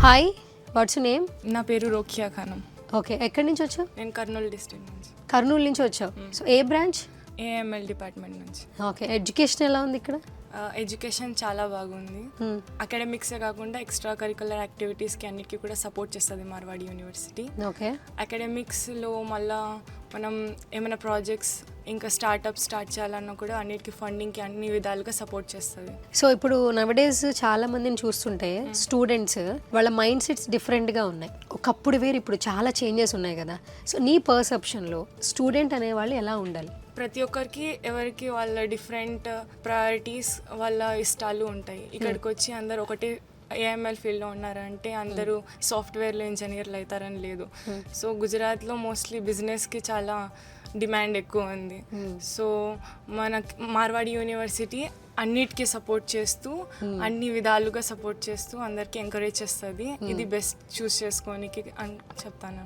Hi, what's your name? నా పేరు రోకియా Khanam. Okay, ఎక్కడి నుంచి వచ్చావు? నేను కర్నూలు డిస్ట్రిక్ట్ నుంచి. కర్నూలు నుంచి వచ్చావు. సో ఏ బ్రాంచ్? ఏఎంఎల్ డిపార్ట్మెంట్ నుంచి. ఓకే, ఎడ్యుకేషన్ ఎలా ఉంది ఇక్కడ? ఎడ్యుకేషన్ చాలా బాగుంది. అకాడమిక్సే కాకుండా ఎక్స్ట్రా కరికులర్ యాక్టివిటీస్కి అన్నిటికీ కూడా సపోర్ట్ చేస్తుంది మార్వాడి యూనివర్సిటీ. ఓకే, అకాడమిక్స్లో మళ్ళా మనం ఏమైనా ప్రాజెక్ట్స్ ఇంకా స్టార్ట్ చేయాలన్నా కూడా అన్నిటికీ ఫండింగ్కి అన్ని విధాలుగా సపోర్ట్ చేస్తుంది. సో ఇప్పుడు నవడేస్ చాలా మందిని చూస్తుంటే స్టూడెంట్స్ వాళ్ళ మైండ్ సెట్స్ డిఫరెంట్గా ఉన్నాయి. ఒకప్పుడు వేరు, ఇప్పుడు చాలా చేంజెస్ ఉన్నాయి కదా. సో నీ పర్సెప్షన్లో స్టూడెంట్ అనేవాళ్ళు ఎలా ఉండాలి? ప్రతి ఒక్కరికి ఎవరికి వాళ్ళ డిఫరెంట్ ప్రయారిటీస్, వాళ్ళ ఇష్టాలు ఉంటాయి. ఇక్కడికి వచ్చి అందరు ఒకటే ఏఎంఎల్ ఫీల్డ్లో ఉన్నారంటే అందరూ సాఫ్ట్వేర్లో ఇంజనీర్లు అవుతారని లేదు. సో గుజరాత్లో మోస్ట్లీ బిజినెస్కి చాలా డిమాండ్ ఎక్కువ ఉంది. సో మన మార్వాడి యూనివర్సిటీ అన్నిటికీ సపోర్ట్ చేస్తూ అన్ని విధాలుగా సపోర్ట్ చేస్తూ అందరికీ ఎంకరేజ్ చేస్తుంది. ఇది బెస్ట్ చూస్ చేసుకోనికి అని చెప్తాను.